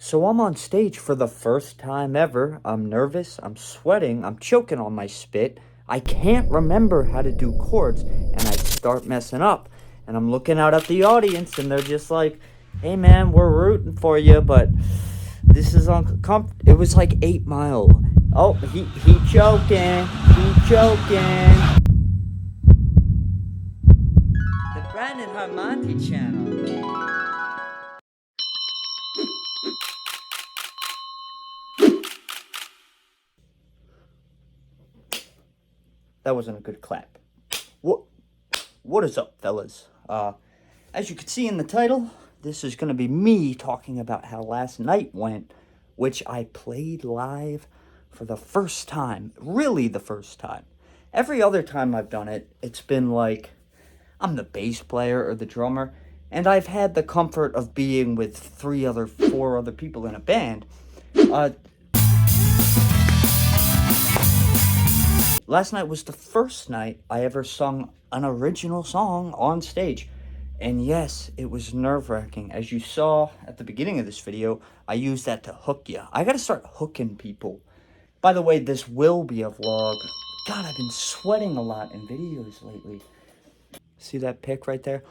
So I'm on stage for the first time ever. I'm nervous, I'm sweating, I'm choking on my spit. I can't remember how to do chords, and I start messing up. And I'm looking out at the audience, and they're just like, hey man, we're rooting for you, but this is uncomfortable. It was like 8 Mile. Oh, he choking. He choking. The Brandon Harmonti channel. That wasn't a good clap. What is up, fellas? As you can see in the title, this is going to be me talking about how last night went, which I played live for the first time. Really the first time. Every other time I've done it, it's been like I'm the bass player or the drummer, and I've had the comfort of being with four other people in a band. Last night was the first night I ever sung an original song on stage. And yes, it was nerve-wracking. As you saw at the beginning of this video, I used that to hook you. I gotta start hooking people. By the way, this will be a vlog. God, I've been sweating a lot in videos lately. See that pic right there?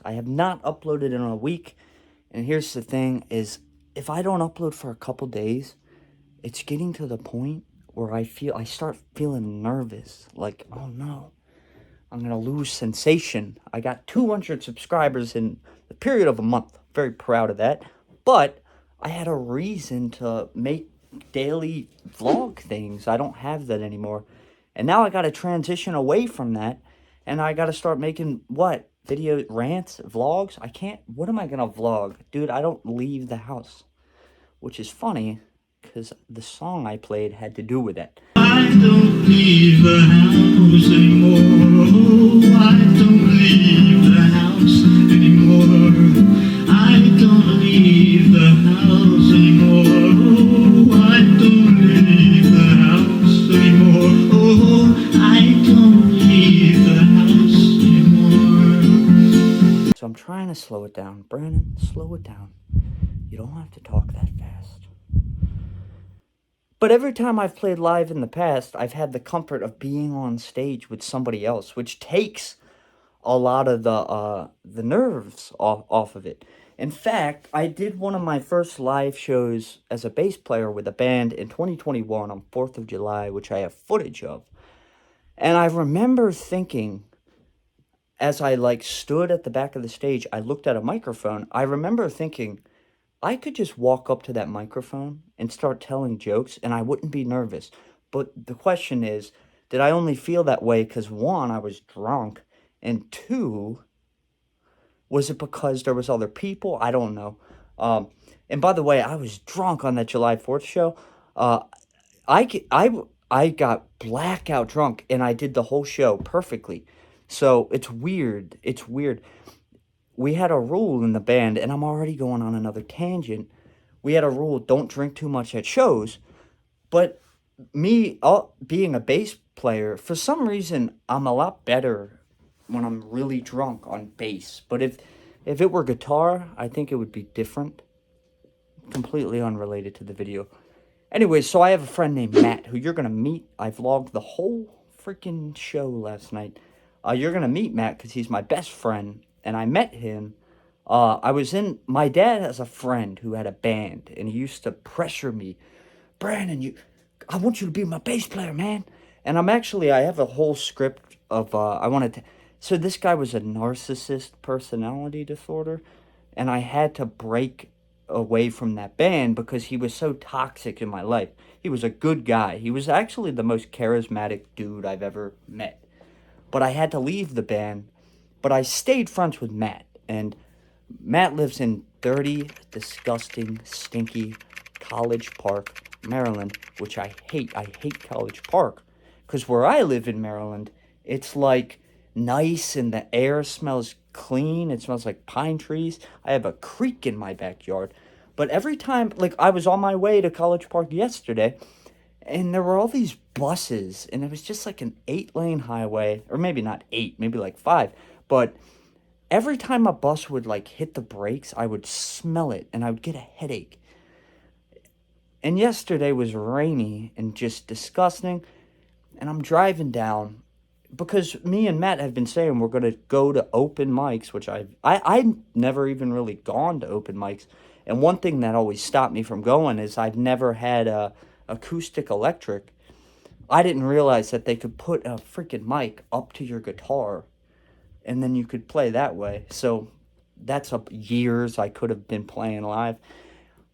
I have not uploaded in a week. And here's the thing is, if I don't upload for a couple days, it's getting to the point where I start feeling nervous. Like, oh no, I'm going to lose sensation. I got 200 subscribers in the period of a month. Very proud of that. But I had a reason to make daily vlog things. I don't have that anymore. And now I got to transition away from that. And I got to start making what? Video rants, vlogs? I can't. What am I going to vlog? Dude, I don't leave the house. Which is funny, because the song I played had to do with it. I don't leave the house anymore. Oh, I don't leave the house anymore. I don't leave the house anymore. Oh, I don't leave the house anymore. Oh, I don't leave the house anymore. So I'm trying to slow it down. Brandon, slow it down. You don't have to talk that fast. But every time I've played live in the past, I've had the comfort of being on stage with somebody else, which takes a lot of the nerves off of it. In fact, I did one of my first live shows as a bass player with a band in 2021 on 4th of July, which I have footage of. And I remember thinking, as I stood at the back of the stage, I looked at a microphone. I remember thinking, I could just walk up to that microphone and start telling jokes and I wouldn't be nervous. But the question is, did I only feel that way because, one, I was drunk, and two, was it because there was other people? I don't know. And by the way, I was drunk on that July 4th show. I got blackout drunk and I did the whole show perfectly. So it's weird. It's weird. We had a rule in the band, and I'm already going on another tangent. We had a rule, don't drink too much at shows. But me, being a bass player, for some reason, I'm a lot better when I'm really drunk on bass. But if it were guitar, I think it would be different. Completely unrelated to the video. Anyway, so I have a friend named Matt, who you're going to meet. I vlogged the whole freaking show last night. You're going to meet Matt because he's my best friend. And I met him. My dad has a friend who had a band, and he used to pressure me, Brandon, I want you to be my bass player, man. And I have a whole script of, so this guy was a narcissist personality disorder, and I had to break away from that band because he was so toxic in my life. He was a good guy. He was actually the most charismatic dude I've ever met. But I had to leave the band. But I stayed friends with Matt, and Matt lives in dirty, disgusting, stinky College Park, Maryland, which I hate. I hate College Park, because where I live in Maryland, it's nice and the air smells clean. It smells like pine trees. I have a creek in my backyard. But every time, I was on my way to College Park yesterday, and there were all these buses, and it was just an 8-lane highway, or maybe not 8, maybe 5. But every time a bus would like hit the brakes, I would smell it and I would get a headache. And yesterday was rainy and just disgusting. And I'm driving down because me and Matt have been saying we're gonna go to open mics, which I never even really gone to open mics. And one thing that always stopped me from going is I've never had a acoustic electric. I didn't realize that they could put a freaking mic up to your guitar and then you could play that way. So that's up years I could have been playing live.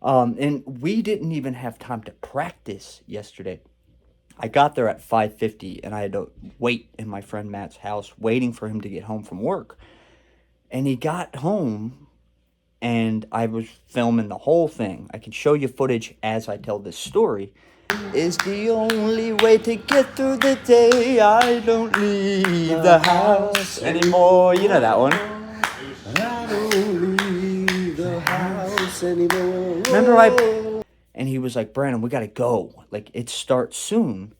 And we didn't even have time to practice yesterday. I got there at 5:50 and I had to wait in my friend Matt's house waiting for him to get home from work. And he got home and I was filming the whole thing. I can show you footage as I tell this story. Is the only way to get through the day. I don't leave the house anymore. You know that one. I don't leave the house anymore. Remember and he was like, Brandon, we gotta go. Like, it starts soon.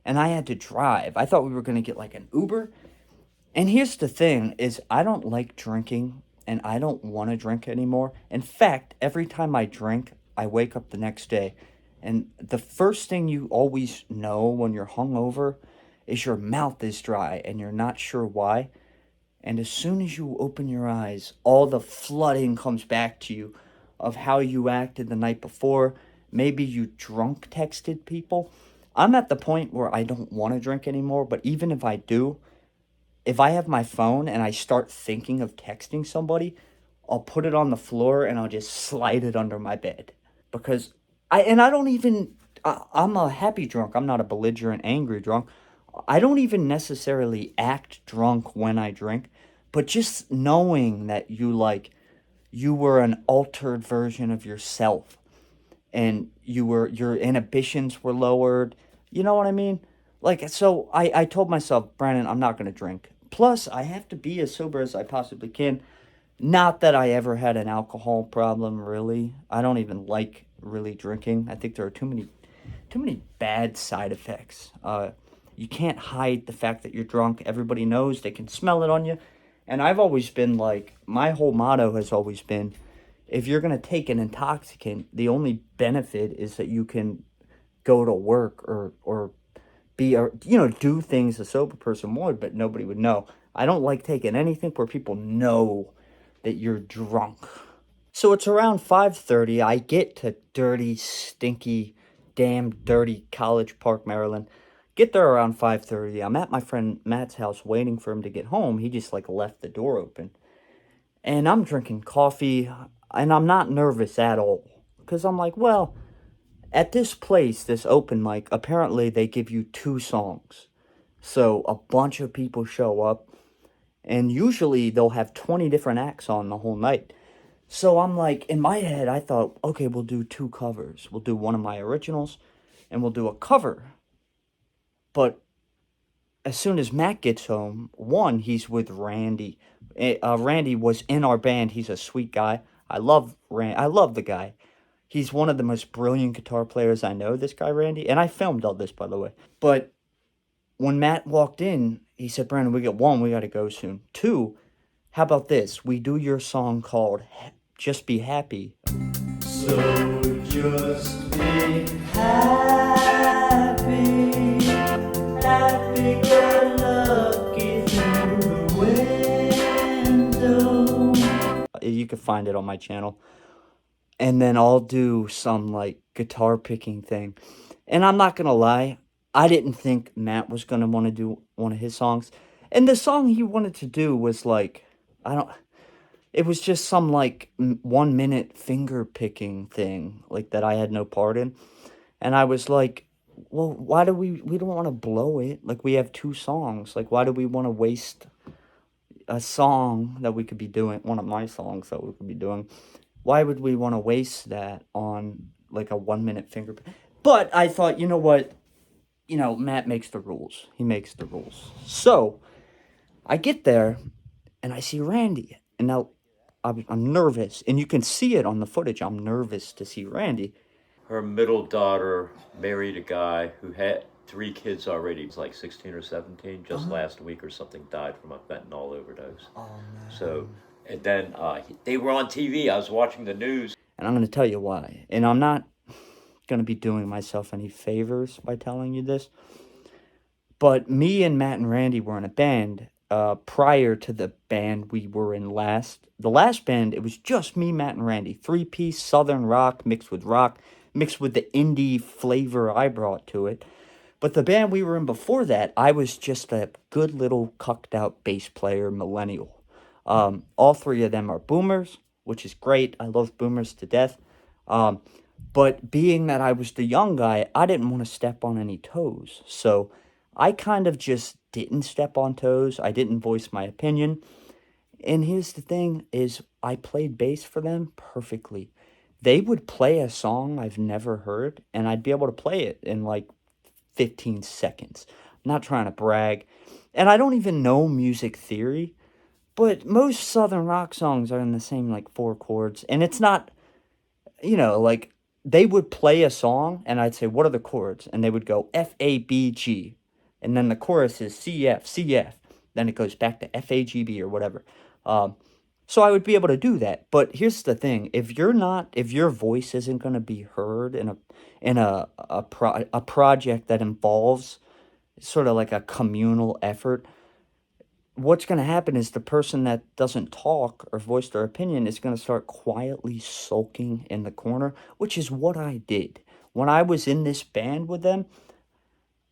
And I had to drive. I thought we were gonna get like an Uber. And here's the thing is I don't like drinking and I don't want to drink anymore. In fact, every time I drink, I wake up the next day and the first thing you always know when you're hungover is your mouth is dry and you're not sure why. And as soon as you open your eyes, all the flooding comes back to you of how you acted the night before. Maybe you drunk texted people. I'm at the point where I don't want to drink anymore, but even if I do, if I have my phone and I start thinking of texting somebody, I'll put it on the floor and I'll just slide it under my bed. Because I don't even, I'm a happy drunk. I'm not a belligerent, angry drunk. I don't even necessarily act drunk when I drink, but just knowing that you were an altered version of yourself and your inhibitions were lowered. You know what I mean? Like, so I told myself, Brandon, I'm not gonna drink. Plus, I have to be as sober as I possibly can. Not that I ever had an alcohol problem, really. I don't even like really drinking. I think there are too many bad side effects. You can't hide the fact that you're drunk. Everybody knows. They can smell it on you. And I've always been like, my whole motto has always been, if you're gonna take an intoxicant, the only benefit is that you can go to work or be or do things a sober person would, but nobody would know. I don't like taking anything where people know that you're drunk. So it's around 5:30. I get to dirty, stinky, damn dirty College Park, Maryland. Get there around 5:30. I'm at my friend Matt's house waiting for him to get home. He just like left the door open. And I'm drinking coffee and I'm not nervous at all. Cuz I'm like, well, at this place, this open mic, apparently they give you two songs. So a bunch of people show up and usually they'll have 20 different acts on the whole night. So I'm like, in my head, I thought, okay, we'll do two covers. We'll do one of my originals and we'll do a cover. But as soon as Matt gets home, one, he's with Randy. Randy was in our band. He's a sweet guy. I love I love the guy. He's one of the most brilliant guitar players I know, this guy, Randy. And I filmed all this, by the way. But when Matt walked in, he said, Brandon, we got one, we got to go soon. Two, how about this? We do your song called Just Be Happy. So just be happy, happy go lucky through the window. You can find it on my channel. And then I'll do some like guitar picking thing. And I'm not gonna lie, I didn't think Matt was gonna want to do one of his songs. And the song he wanted to do was like, I don't, it was just some like 1 minute finger picking thing, like that I had no part in. And I was like, well, why do we don't want to blow it? Like, we have two songs. Like, why do we want to waste a song that we could be doing, one of my songs that we could be doing? Why would we want to waste that on like a 1 minute finger? But I thought, you know what? Matt makes the rules. He makes the rules. So I get there and I see Randy. And now I'm nervous. And you can see it on the footage. I'm nervous to see Randy. Her middle daughter married a guy who had three kids already, like 16 or 17, just last week or something, died from a fentanyl overdose. Oh So, man. and then they were on TV. I was watching the news. And I'm going to tell you why. And I'm not going to be doing myself any favors by telling you this. But me and Matt and Randy were in a band prior to the band we were in last. The last band, it was just me, Matt, and Randy. Three-piece Southern rock, mixed with the indie flavor I brought to it. But the band we were in before that, I was just a good little cucked out bass player millennial. All three of them are boomers, which is great. I love boomers to death. Um, but being that I was the young guy, I didn't want to step on any toes. So I kind of just didn't step on toes. I didn't voice my opinion. And here's the thing is I played bass for them perfectly. They would play a song I've never heard and I'd be able to play it in like 15 seconds. I'm not trying to brag. And I don't even know music theory, but most southern rock songs are in the same like four chords and it's not, like they would play a song and I'd say, "What are the chords?" And they would go F A B G. And then the chorus is C F C F. Then it goes back to F A G B or whatever. Um, so I would be able to do that. But here's the thing: if your voice isn't going to be heard in a project that involves sort of like a communal effort, what's going to happen is the person that doesn't talk or voice their opinion is going to start quietly sulking in the corner, which is what I did. When I was in this band with them,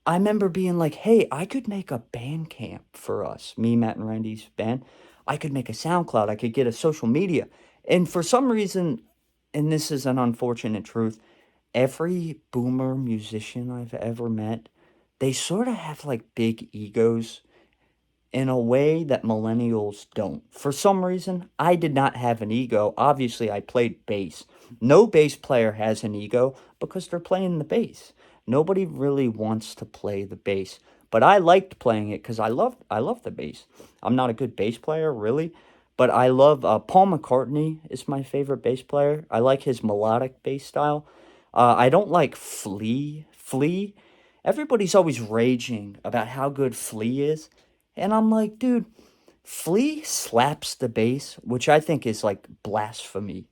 I remember being like, hey, I could make a band camp for us, me, Matt, and Randy's band. I could make a SoundCloud. I could get a social media. And for some reason, and this is an unfortunate truth, every boomer musician I've ever met, they sort of have like big egos in a way that millennials don't. For some reason, I did not have an ego. Obviously, I played bass. No bass player has an ego because they're playing the bass. Nobody really wants to play the bass, but I liked playing it because I love the bass. I'm not a good bass player, really, but I love Paul McCartney is my favorite bass player. I like his melodic bass style. I don't like Flea. Flea. Everybody's always raging about how good Flea is. And I'm like, dude, Flea slaps the bass, which I think is like blasphemy.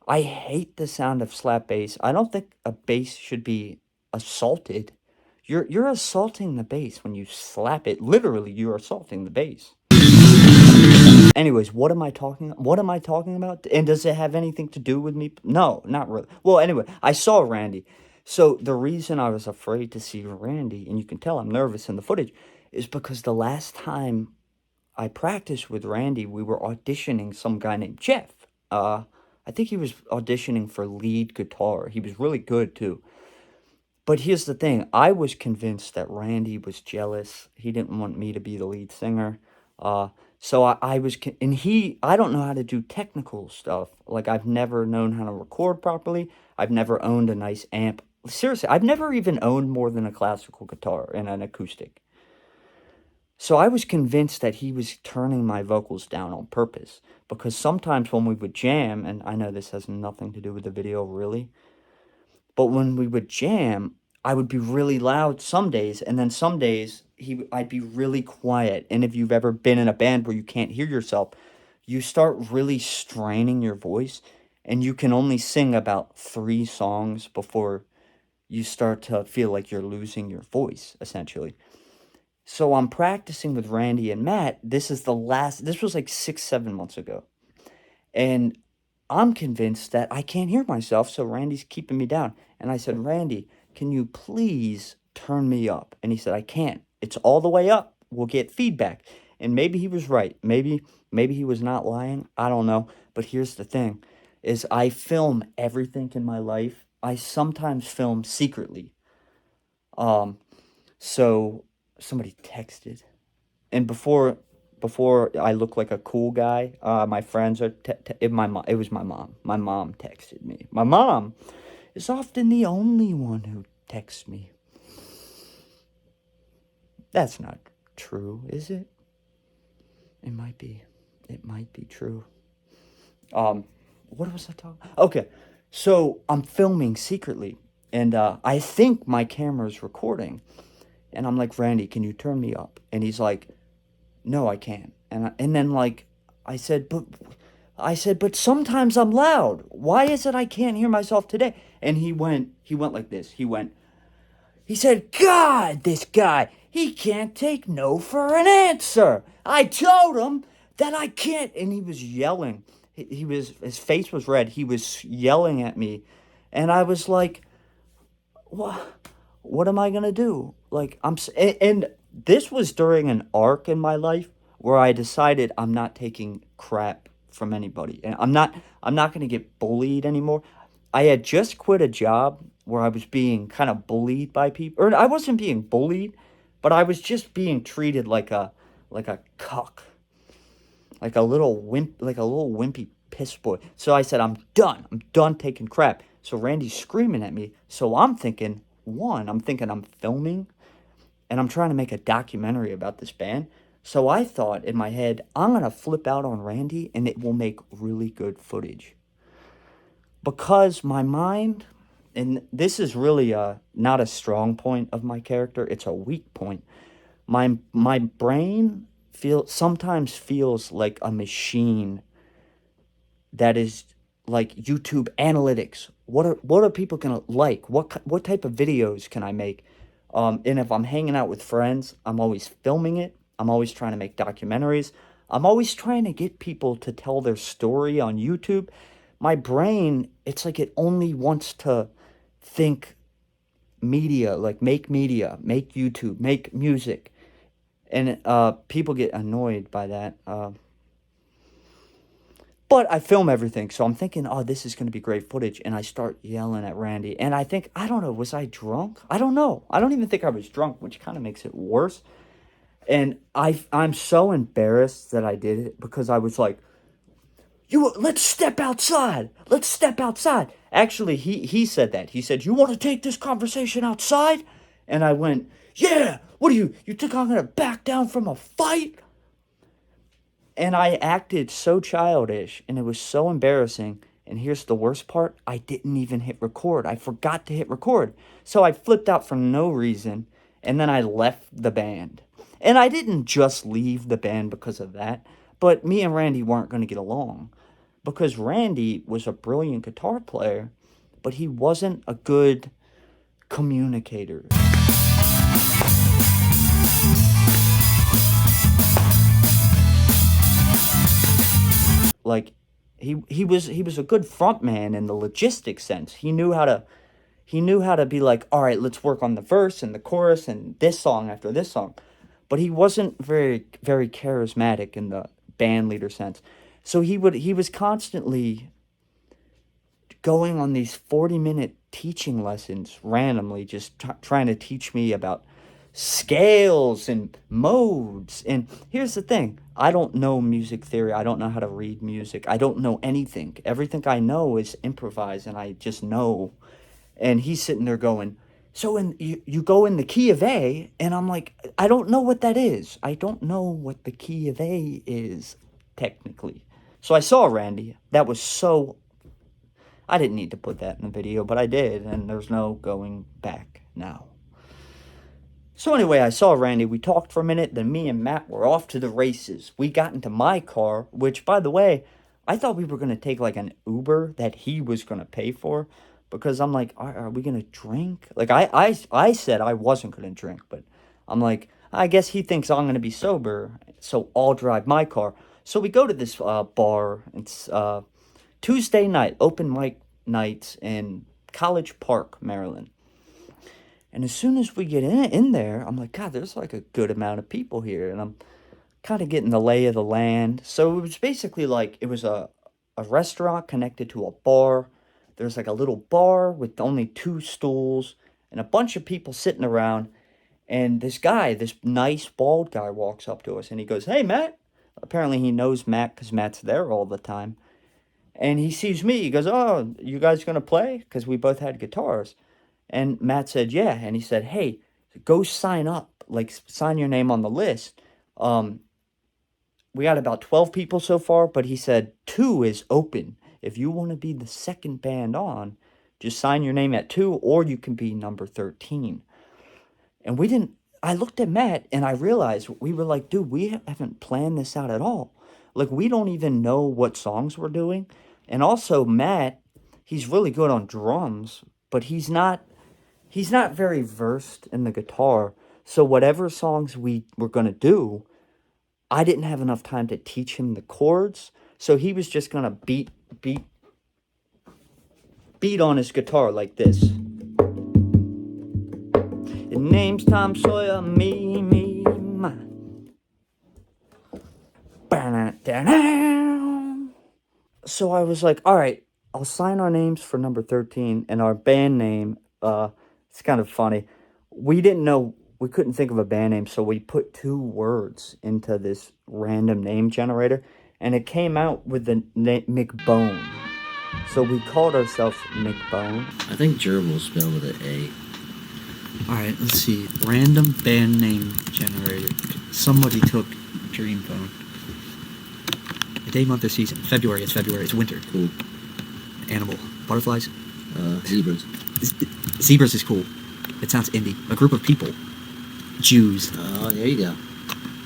I hate the sound of slap bass. I don't think a bass should be assaulted. You're assaulting the bass when you slap it. Literally, you're assaulting the bass. Anyways, what am I talking about? And does it have anything to do with me? No, not really. Well, anyway, I saw Randy. So the reason I was afraid to see Randy, and you can tell I'm nervous in the footage, is because the last time I practiced with Randy, we were auditioning some guy named Jeff. I think he was auditioning for lead guitar. He was really good too. But here's the thing, I was convinced that Randy was jealous. He didn't want me to be the lead singer. Uh, so I was, and I don't know how to do technical stuff. Like, I've never known how to record properly. I've never owned a nice amp. Seriously, I've never even owned more than a classical guitar and an acoustic. So I was convinced that he was turning my vocals down on purpose. Because sometimes when we would jam, and I know this has nothing to do with the video really, but when we would jam, I would be really loud some days, and then some days I'd be really quiet. And if you've ever been in a band where you can't hear yourself, you start really straining your voice, and you can only sing about 3 songs before you start to feel like you're losing your voice, essentially. So I'm practicing with Randy and Matt. This was like 6, 7 months ago. And I'm convinced that I can't hear myself, so Randy's keeping me down. And I said, Randy, can you please turn me up? And he said, I can't. It's all the way up. We'll get feedback. And maybe he was right. Maybe he was not lying. I don't know. But here's the thing is I film everything in my life. I sometimes film secretly. Um, so somebody texted. And before I look like a cool guy, my friends are it was my mom. My mom texted me. My mom is often the only one who texts me. That's not true, is it? It might be. It might be true. What was I talking? Okay. So I'm filming secretly, and I think my camera's recording. And I'm like, Randy, can you turn me up? And he's like, no, I can't. And then like I said, but sometimes I'm loud. Why is it I can't hear myself today? And he went like this. He said, God, this guy, he can't take no for an answer. I told him that I can't. And he was yelling. His face was red. He was yelling at me. And I was like, what am I going to do? Like, and this was during an arc in my life where I decided I'm not taking crap from anybody. And I'm not going to get bullied anymore. I had just quit a job where I was being kind of bullied by people, or I wasn't being bullied, but I was just being treated like a cuck, like a little wimpy piss boy. So I said, I'm done. I'm done taking crap. So Randy's screaming at me. So I'm thinking I'm filming and I'm trying to make a documentary about this band. So I thought in my head, I'm going to flip out on Randy and it will make really good footage. Because my mind, and this is really not a strong point of my character, it's a weak point. My brain sometimes feels like a machine that is like YouTube analytics. What are people gonna like? What type of videos can I make? And if I'm hanging out with friends, I'm always filming it. I'm always trying to make documentaries. I'm always trying to get people to tell their story on YouTube. My brain, it's like it only wants to think media, like make YouTube, make music, and people get annoyed by that. But I film everything, so I'm thinking, oh, this is going to be great footage. And I start yelling at Randy. And I don't know, was I drunk? I don't know. I don't even think I was drunk, which kind of makes it worse. And I'm so embarrassed that I did it because I was like, let's step outside. Let's step outside. Actually, he said that. He said, you want to take this conversation outside? And I went, yeah. What do you think I'm going to back down from a fight? And I acted so childish and it was so embarrassing. And here's the worst part, I didn't even hit record. I forgot to hit record. So I flipped out for no reason and then I left the band. And I didn't just leave the band because of that, but me and Randy weren't going to get along because Randy was a brilliant guitar player, but he wasn't a good communicator. Like he was a good front man in the logistics sense. He knew how to be like, all right, let's work on the verse and the chorus and this song after this song. But he wasn't very very charismatic in the band leader sense. So he was constantly going on these 40-minute teaching lessons randomly, just trying to teach me about scales and modes. And here's the thing, I don't know music theory. I don't know how to read music. I don't know anything. Everything I know is improvised, and I just know. And he's sitting there going, so you go in the key of A, and I'm like, I don't know what that is. I don't know what the key of A is, technically. So I saw Randy. That was so I didn't need to put that in the video, but I did, and there's no going back now. So anyway, I saw Randy. We talked for a minute, then me and Matt were off to the races. We got into my car, which, by the way, I thought we were going to take like an Uber that he was going to pay for, because I'm like, are we going to drink? Like, I said I wasn't going to drink, but I'm like, I guess he thinks I'm going to be sober, so I'll drive my car. So we go to this bar. It's Tuesday night, open mic nights in College Park, Maryland. And as soon as we get in there, I'm like, God, there's like a good amount of people here. And I'm kind of getting the lay of the land. So it was basically like it was a restaurant connected to a bar. There's like a little bar with only two stools and a bunch of people sitting around. And this guy, this nice bald guy, walks up to us and he goes, hey, Matt. Apparently he knows Matt because Matt's there all the time. And he sees me. He goes, oh, you guys going to play? Because we both had guitars. And Matt said, yeah. And he said, hey, go sign up. Like, sign your name on the list. We got about 12 people so far, but he said 2 is open. if you want to be the second band on, just sign your name at 2, or you can be number 13. And we didn't, I looked at Matt and I realized we were like, dude, we haven't planned this out at all. Like, we don't even know what songs we're doing. And also, Matt, he's really good on drums, but he's not very versed in the guitar. So whatever songs we were going to do, I didn't have enough time to teach him the chords. So he was just going to beat on his guitar like this. His name's Tom Sawyer, me, mine. So I was like, all right, I'll sign our names for number 13, and our band name, it's kind of funny. We couldn't think of a band name, so we put 2 words into this random name generator, and it came out with the name McBone. So we called ourselves McBone. I think gerbil spelled with an A. Alright, let's see. Random band name generator. Somebody took Dream Phone. The day, month, or season. February. It's February. It's winter. Cool. Animal. Butterflies. Zebras. Zebras is cool. It sounds indie. A group of people. Jews. Oh, there you go.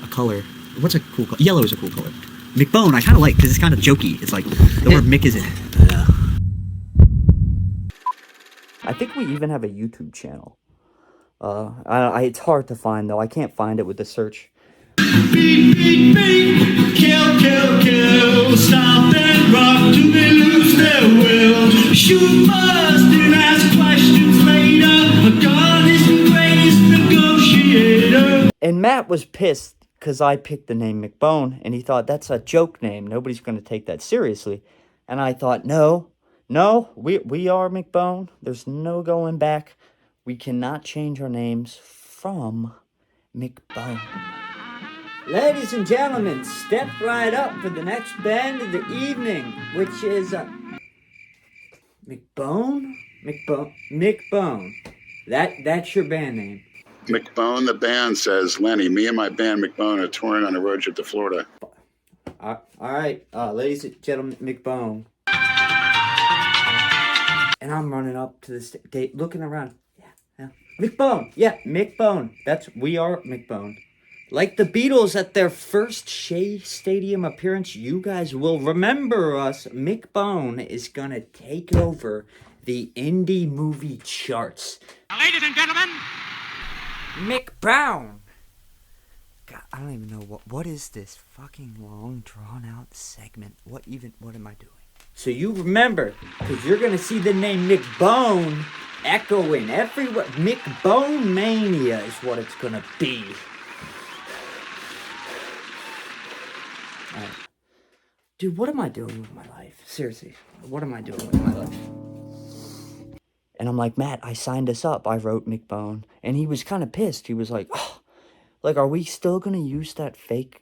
A color. What's a cool color? Yellow is a cool color. McBone, I kind of like, because it's kind of jokey. It's like, the word Mick is in it. Yeah. I think we even have a YouTube channel. It's hard to find, though. I can't find it with the search. Beat, beat, beat, kill, kill, kill, stop and rock till they lose their will. Shoot first and ask questions later. A gun is the greatest negotiator. And Matt was pissed because I picked the name McBone, and he thought, that's a joke name. Nobody's going to take that seriously. And I thought, no, we are McBone. There's no going back. We cannot change our names from McBone. Ladies and gentlemen, step right up for the next band of the evening, which is McBone? McBone. That's your band name. McBone, the band, says, Lenny, me and my band McBone are touring on a road trip to Florida. All right, ladies and gentlemen, McBone. And I'm running up to the gate, looking around. Yeah. McBone. Yeah, McBone. We are McBone. Like the Beatles at their first Shea Stadium appearance, you guys will remember us. McBone is going to take over the indie movie charts. Ladies and gentlemen, McBone. God, I don't even know what is this fucking long drawn out segment. What am I doing? So you remember, because you're going to see the name McBone echoing everywhere. McBone Mania is what it's going to be. Dude, what am I doing with my life? Seriously, what am I doing with my life? And I'm like, Matt, I signed us up. I wrote McBone. And he was kind of pissed. He was like, oh, like, are we still going to use that fake,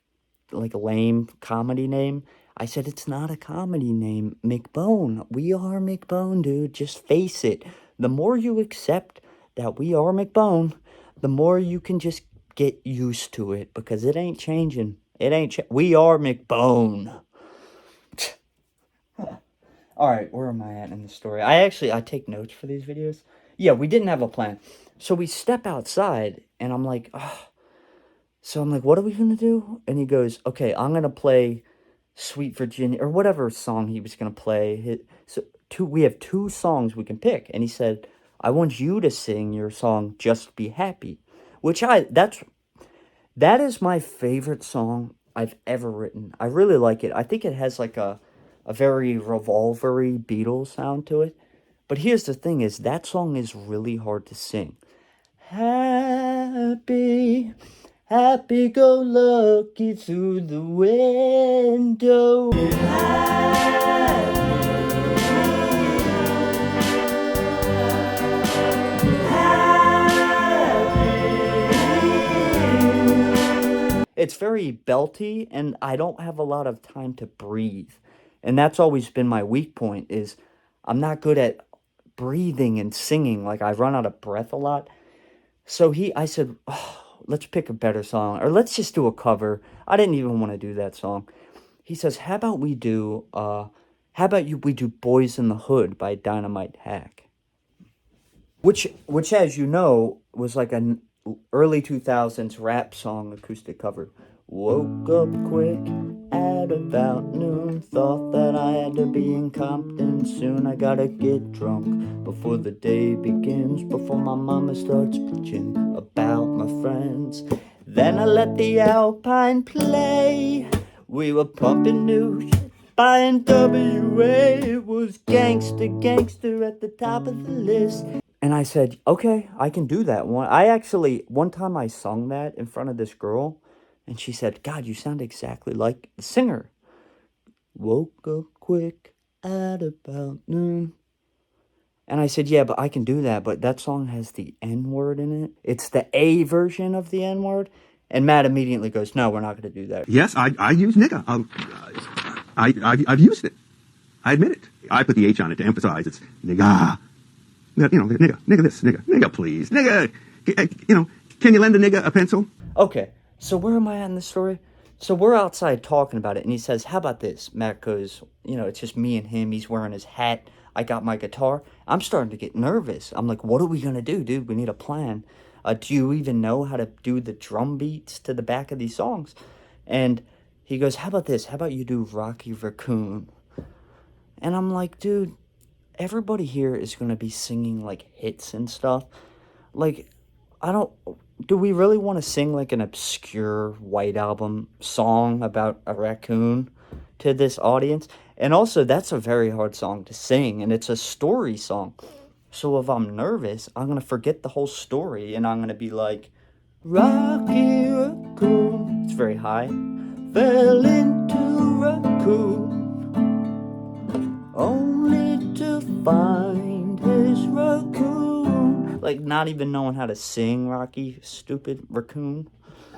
like, lame comedy name? I said, it's not a comedy name. McBone. We are McBone, dude. Just face it. The more you accept that we are McBone, the more you can just get used to it, because it ain't changing. We are McBone. All right, where am I at in the story? I take notes for these videos. Yeah, we didn't have a plan. So we step outside, and I'm like, oh. So I'm like, what are we going to do? And he goes, okay, I'm going to play Sweet Virginia, or whatever song he was going to play. We have 2 songs we can pick. And he said, I want you to sing your song, Just Be Happy. That is my favorite song I've ever written. I really like it. I think it has like a very revolvery Beatles sound to it. But here's the thing is, that song is really hard to sing. Happy, happy-go-lucky through the window. It's very belty, and I don't have a lot of time to breathe. And that's always been my weak point, is I'm not good at breathing and singing. Like, I run out of breath a lot. So I said, oh, let's pick a better song, or let's just do a cover. I didn't even want to do that song. He says, how about we do how about we do Boys in the Hood by Dynamite Hack? Which, as you know, was like an early 2000s rap song acoustic cover. Woke up quick at about noon, thought that I had to be in Compton soon. I gotta get drunk before the day begins, before my mama starts bitching about my friends. Then I let the Alpine play. We were pumping new shit by NWA. It was gangster, gangster at the top of the list. And I said, okay, I can do that one. One time I sung that in front of this girl, and she said, God, you sound exactly like the singer. Woke up quick at about noon. And I said, yeah, but I can do that, but that song has the N word in it. It's the A version of the N word. And Matt immediately goes, no, we're not going to do that. Yes, I use nigga. I've used it. I admit it. I put the H on it to emphasize it's nigga. Nigga this, nigga please. Nigga, can you lend a nigga a pencil? Okay, so where am I at in this story? So we're outside talking about it, and he says, how about this? Matt goes, it's just me and him. He's wearing his hat. I got my guitar. I'm starting to get nervous. I'm like, what are we going to do, dude? We need a plan. Do you even know how to do the drum beats to the back of these songs? And he goes, how about this? How about you do Rocky Raccoon? And I'm like, dude, everybody here is going to be singing, like, hits and stuff. Like, do we really want to sing, like, an obscure White Album song about a raccoon to this audience? And also, that's a very hard song to sing, and it's a story song. So if I'm nervous, I'm going to forget the whole story, and I'm going to be like, Rocky Raccoon. It's very high. Fell into raccoon, only to find his raccoon. Like, not even knowing how to sing Rocky, stupid raccoon.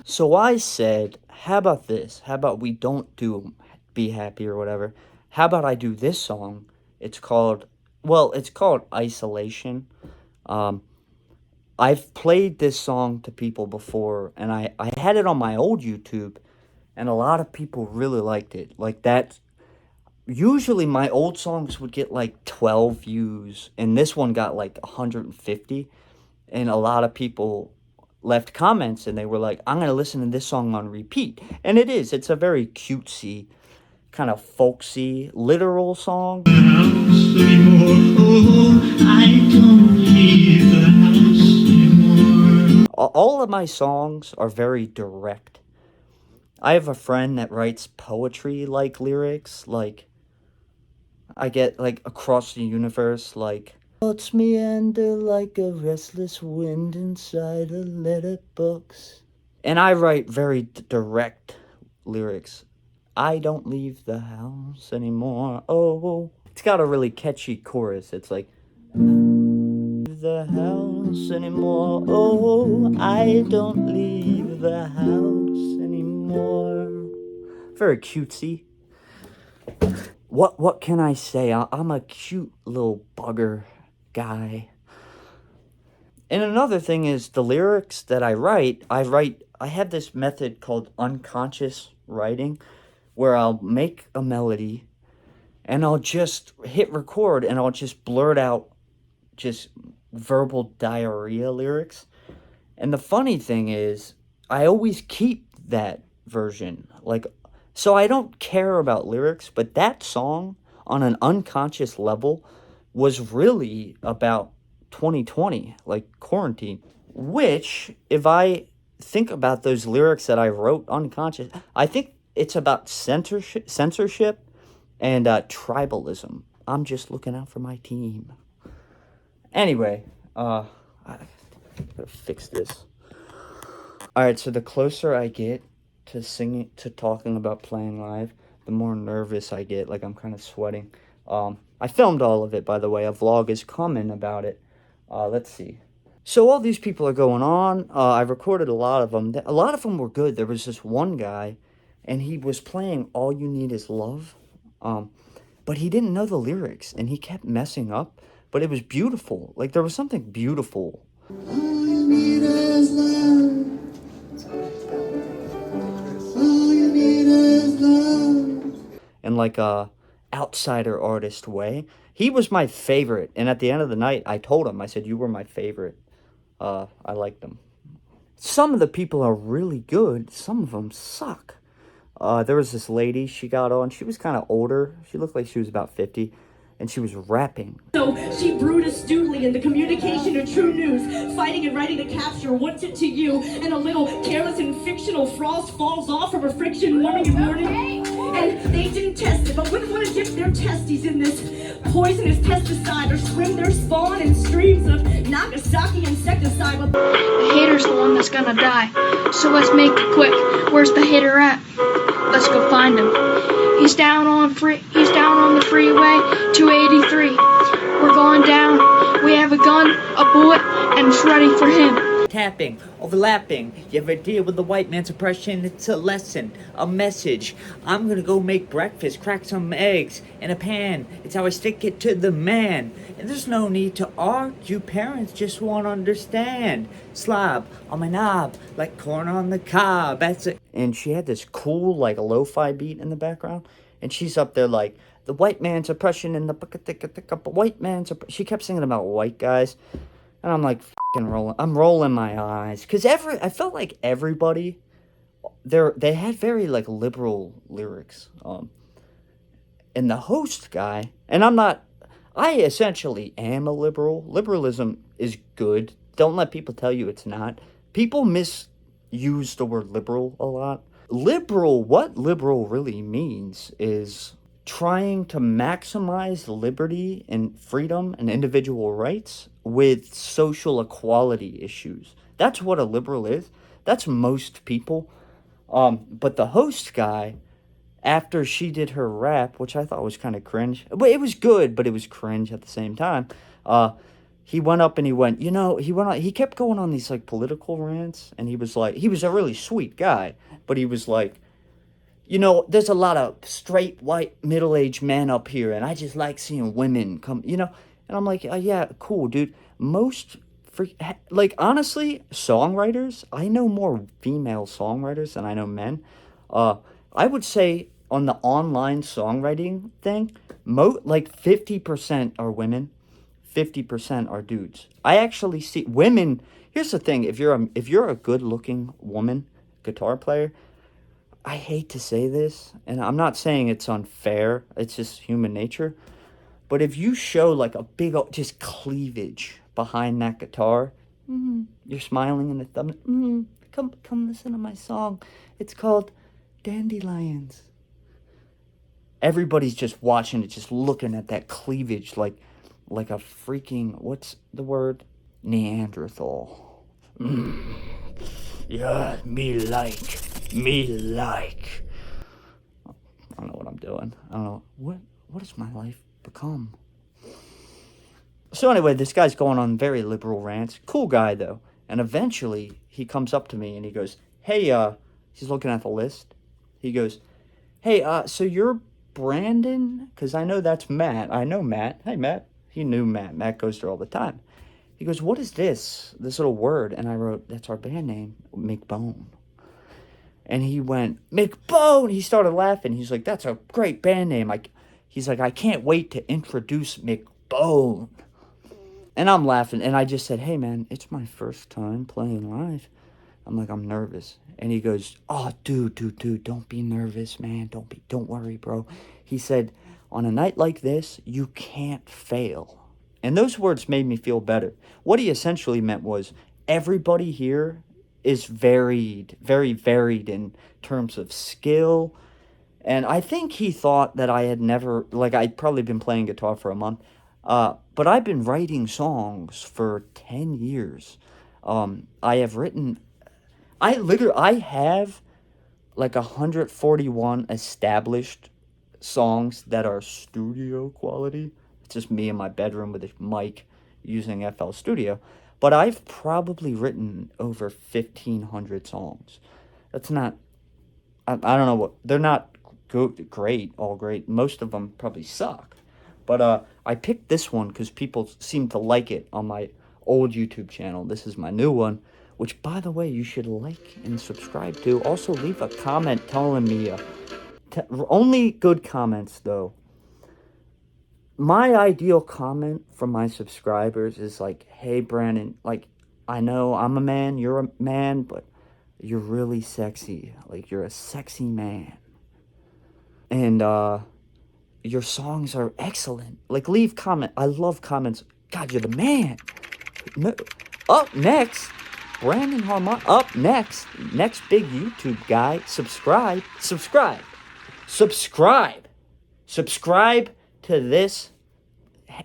So I said, how about this? How about we don't do Be Happy or whatever? How about I do this song? It's called Isolation. I've played this song to people before, and I had it on my old YouTube, and a lot of people really liked it. Like, that. Usually my old songs would get like 12 views, and this one got like 150. And a lot of people left comments, and they were like, I'm going to listen to this song on repeat. And it's a very cutesy, kind of folksy, literal song. House anymore. Oh, I don't leave the house anymore. All of my songs are very direct. I have a friend that writes poetry like lyrics, like I get like across the universe, like thoughts meander like a restless wind inside a letterbox. And I write very direct lyrics. I don't leave the house anymore. Oh, it's got a really catchy chorus. It's like, leave the house anymore. Oh, I don't leave the house anymore. Very cutesy. What can I say? I'm a cute little bugger guy. And another thing is the lyrics that I have this method called unconscious writing, where I'll make a melody and I'll just hit record and I'll just blurt out just verbal diarrhea lyrics. And the funny thing is, I always keep that version. So I don't care about lyrics, but that song, on an unconscious level, was really about 2020, like quarantine. Which, if I think about those lyrics that I wrote unconscious, I think it's about censorship and tribalism. I'm just looking out for my team. Anyway, I gotta fix this. Alright, so the closer I get to singing, to talking about playing live, the more nervous I get. Like, I'm kind of sweating. I filmed all of it, by the way. A vlog is coming about it. Let's see. So all these people are going on. I recorded a lot of them. A lot of them were good. There was this one guy, and he was playing All You Need Is Love. But he didn't know the lyrics, and he kept messing up. But it was beautiful. Like, there was something beautiful. All you need is love. All you need is love. And like outsider artist way. He was my favorite, and at the end of the night, I told him, I said, "You were my favorite. I liked them." Some of the people are really good. Some of them suck. There was this lady, she got on. She was kind of older. She looked like she was about 50, and she was rapping. So she brewed astutely in the communication of true news, fighting and writing to capture what's it to you, and a little careless and fictional frost falls off from her friction warming and warning. And they didn't test it, but wouldn't want to dip their testes in this poisonous pesticide or swim their spawn in streams of Nagasaki insecticide. The hater's the one that's gonna die. So let's make it quick. Where's the hater at? Let's go find him. He's down on the freeway, 283. We're going down. We have a gun, a bullet, and it's ready for him. Tapping, overlapping. You ever deal with the white man's oppression? It's a lesson, a message. I'm gonna go make breakfast, crack some eggs in a pan. It's how I stick it to the man. And there's no need to argue. Parents just won't understand. Slob on my knob, like corn on the cob. That's it. And she had this cool, like, lo-fi beat in the background. And she's up there like, the white man's oppression and the white man's she kept singing about white guys. And I'm like, I'm rolling my eyes. Because I felt like everybody, they had very, like, liberal lyrics. And the host guy, and I essentially am a liberal. Liberalism is good. Don't let people tell you it's not. People misuse the word liberal a lot. What liberal really means is trying to maximize liberty and freedom and individual rights with social equality issues. That's what a liberal is. That's most people. But the host guy, after she did her rap, which I thought was kind of cringe, but it was good, but it was cringe at the same time. He went up and he kept going on these, like, political rants, and he was a really sweet guy, but he was like, there's a lot of straight, white, middle-aged men up here, and I just like seeing women come, and I'm like, yeah, cool, dude. Honestly, songwriters, I know more female songwriters than I know men. I would say on the online songwriting thing, 50% are women, 50% are dudes. I actually see women. Here's the thing: if you're a good-looking woman guitar player, I hate to say this, and I'm not saying it's unfair, it's just human nature, but if you show, like, a big just cleavage behind that guitar, you're smiling in the thumbnail, come listen to my song. It's called Dandelions. Everybody's just watching it, just looking at that cleavage like a freaking, what's the word? Neanderthal. Yeah, me like. I don't know what I'm doing. I don't know. What has my life become? So anyway, this guy's going on very liberal rants. Cool guy, though. And eventually, he comes up to me and he goes, hey, he's looking at the list. He goes, hey, so you're Brandon? Because I know that's Matt. I know Matt. Hey, Matt. He knew Matt. Matt goes there all the time. He goes, what is this little word? And I wrote, that's our band name, McBone. And he went, McBone! He started laughing. He's like, that's a great band name. He's like, I can't wait to introduce McBone. And I'm laughing. And I just said, hey, man, it's my first time playing live. I'm like, I'm nervous. And he goes, oh, dude, don't be nervous, man. Don't worry, bro. He said, on a night like this, you can't fail. And those words made me feel better. What he essentially meant was, everybody here is very varied in terms of skill. And I think he thought that I had never, I'd probably been playing guitar for a month. But I've been writing songs for 10 years. I have 141 established songs that are studio quality. It's just me in my bedroom with a mic using FL Studio. But I've probably written over 1,500 songs. That's not, I don't know what, they're not all great. Most of them probably suck. But I picked this one because people seem to like it on my old YouTube channel. This is my new one, which, by the way, you should like and subscribe to. Also, leave a comment telling me, only good comments, though. my ideal comment from my subscribers is like, hey, Brandon, like, I know I'm a man, you're a man, but you're really sexy. Like, you're a sexy man. And, your songs are excellent. Like, leave comment. I love comments. God, you're the man. No. Up next, Brandon Harmon. Up next big YouTube guy. Subscribe to this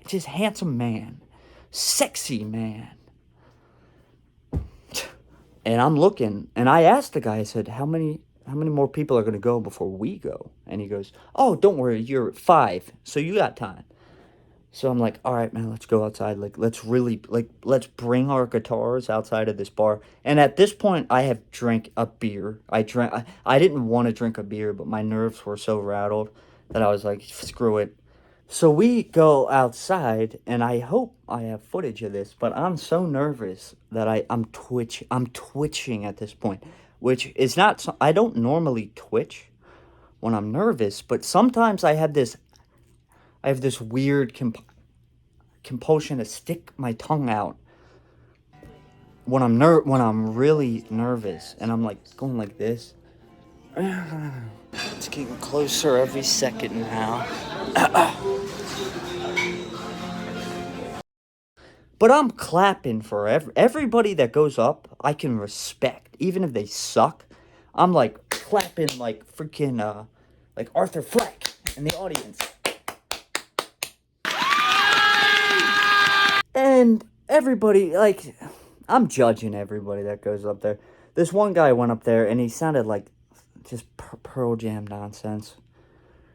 just handsome man, sexy man. And I'm looking, and I asked the guy, I said, how many more people are going to go before we go? And he goes, oh, don't worry, you're 5, so you got time. So I'm like, all right, man, let's go outside. Like, let's bring our guitars outside of this bar. And at this point, I have drank a beer. I didn't want to drink a beer, but my nerves were so rattled that I was like, screw it. So we go outside, and I hope I have footage of this, but I'm so nervous that I'm twitching at this point, which is not, I don't normally twitch when I'm nervous, but sometimes I have this weird compulsion to stick my tongue out when I'm really nervous, and I'm like going like this. It's getting closer every second now. But I'm clapping for everybody that goes up. I can respect, even if they suck. I'm like clapping like freaking like Arthur Fleck in the audience. And everybody, like, I'm judging everybody that goes up there. This one guy went up there and he sounded like just Pearl Jam nonsense.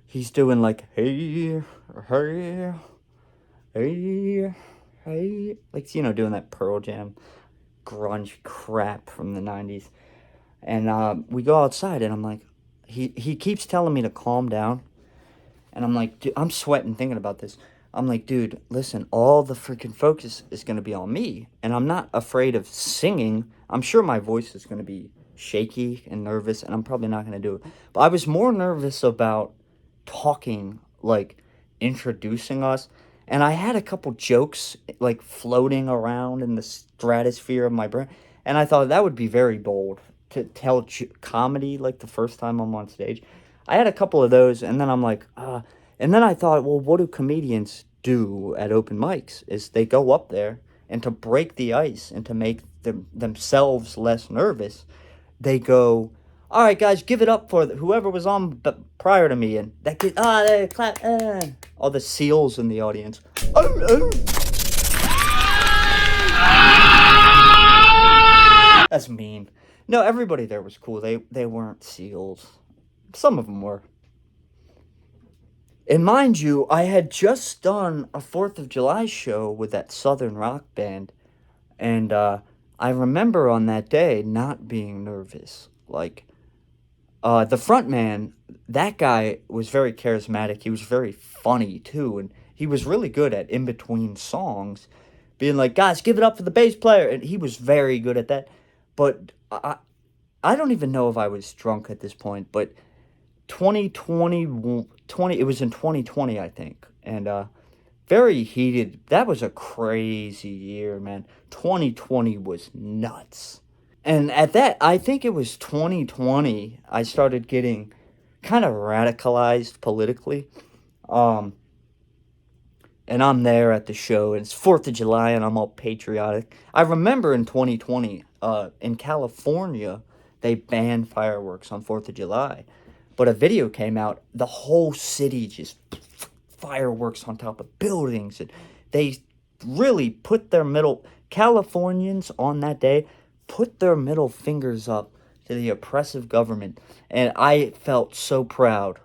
He's doing like, hey, hey, hey, hey. Like, you know, doing that Pearl Jam grunge crap from the 90s. And we go outside and I'm like, he keeps telling me to calm down. And I'm like, dude, I'm sweating thinking about this. I'm like, dude, listen, all the freaking focus is going to be on me. And I'm not afraid of singing. I'm sure my voice is going to be shaky and nervous, and I'm probably not going to do it. But I was more nervous about talking, like, introducing us. And I had a couple jokes, like, floating around in the stratosphere of my brain. And I thought that would be very bold to tell comedy, like, the first time I'm on stage. I had a couple of those, and then I'm like, and then I thought, well, what do comedians do at open mics? Is they go up there, and to break the ice and to make themselves less nervous, they go, all right, guys, give it up for whoever was on prior to me. And that kid, they clap, all the seals in the audience. That's mean. No, everybody there was cool. They weren't seals. Some of them were. And mind you, I had just done a 4th of July show with that Southern rock band. And I remember on that day not being nervous. Like, the front man, that guy was very charismatic. He was very funny, too. And he was really good at in-between songs being like, guys, give it up for the bass player. And he was very good at that. But I don't even know if I was drunk at this point, but 2020, it was in 2020, I think, and very heated. That was a crazy year, man. 2020 was nuts. And at that, I think it was 2020, I started getting kind of radicalized politically. And I'm there at the show, and it's 4th of July, and I'm all patriotic. I remember in 2020, in California, they banned fireworks on 4th of July. But a video came out, the whole city just fireworks on top of buildings. And they really put Californians on that day, put their middle fingers up to the oppressive government. And I felt so proud.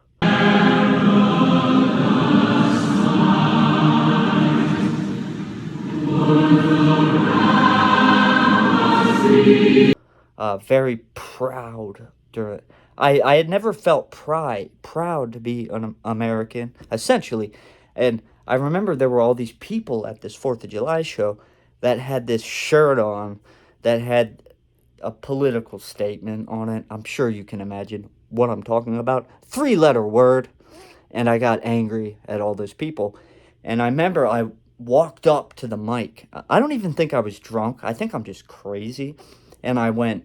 Very proud during it. I had never felt proud to be an American, essentially. And I remember there were all these people at this 4th of July show that had this shirt on that had a political statement on it. I'm sure you can imagine what I'm talking about. 3-letter word. And I got angry at all those people. And I remember I walked up to the mic. I don't even think I was drunk. I think I'm just crazy. And I went,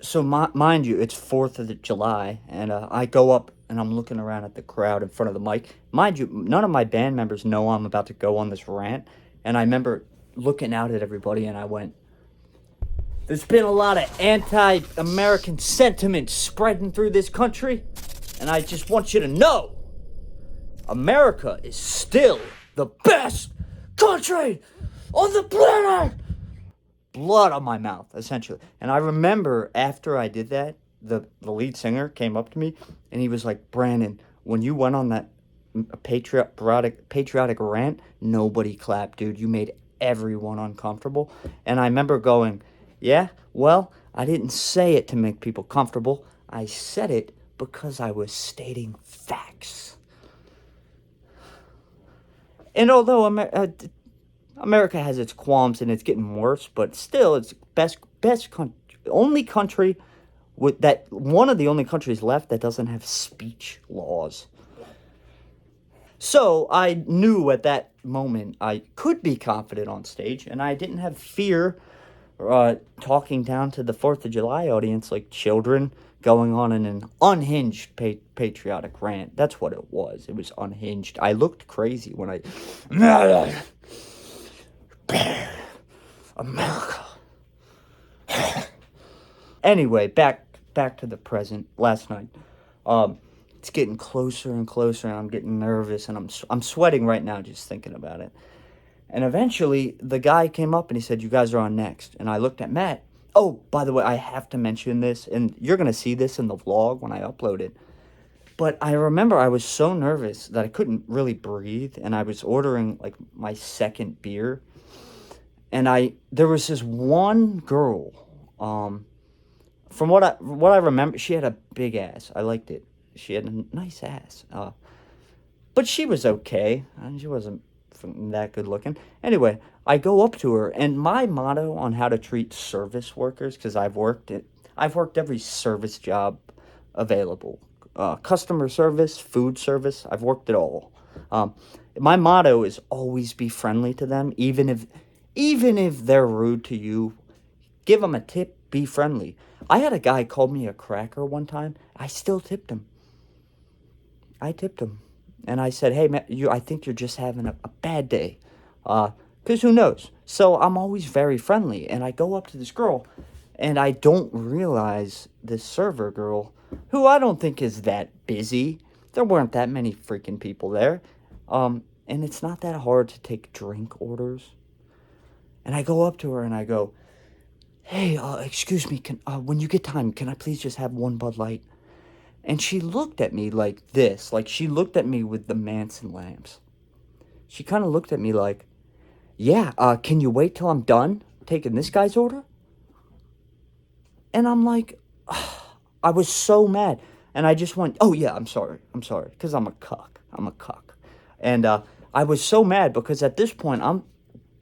so mind you, it's 4th of July, and I go up and I'm looking around at the crowd in front of the mic. Mind you, none of my band members know I'm about to go on this rant. And I remember looking out at everybody and I went, there's been a lot of anti-American sentiment spreading through this country. And I just want you to know, America is still the best country on the planet. Blood on my mouth, essentially. And I remember after I did that, the lead singer came up to me and he was like, Brandon, when you went on that patriotic rant, nobody clapped, dude. You made everyone uncomfortable. And I remember going, yeah, well, I didn't say it to make people comfortable. I said it because I was stating facts. And although America has its qualms and it's getting worse, but still, it's only country with that, one of the only countries left that doesn't have speech laws. So I knew at that moment I could be confident on stage, and I didn't have fear talking down to the 4th of July audience like children, going on in an unhinged patriotic rant. That's what it was. It was unhinged. I looked crazy when I... America. Anyway, back to the present. Last night, it's getting closer and closer, and I'm getting nervous, and I'm sweating right now just thinking about it. And eventually, the guy came up and he said, "You guys are on next." And I looked at Matt. Oh, by the way, I have to mention this, and you're gonna see this in the vlog when I upload it. But I remember I was so nervous that I couldn't really breathe, and I was ordering like my second beer. And there was this one girl, from what I remember, she had a big ass. I liked it. She had a nice ass. But she was okay. She wasn't that good looking. Anyway, I go up to her, and my motto on how to treat service workers, because I've worked every service job available. Customer service, food service, I've worked it all. My motto is always be friendly to them, even if they're rude to you. Give them a tip, be friendly. I had a guy call me a cracker one time. I still tipped him. And I said, hey, man, I think you're just having a bad day. Because who knows? So I'm always very friendly. And I go up to this girl, and I don't realize this server girl, who I don't think is that busy. There weren't that many freaking people there. And it's not that hard to take drink orders. And I go up to her and I go, hey, excuse me, when you get time, can I please just have one Bud Light? And she looked at me like this, like she looked at me with the Manson lamps. She kind of looked at me like, yeah, can you wait till I'm done taking this guy's order? And I'm like, I was so mad. And I just went, oh yeah, I'm sorry, because I'm a cuck. And I was so mad because at this point, I'm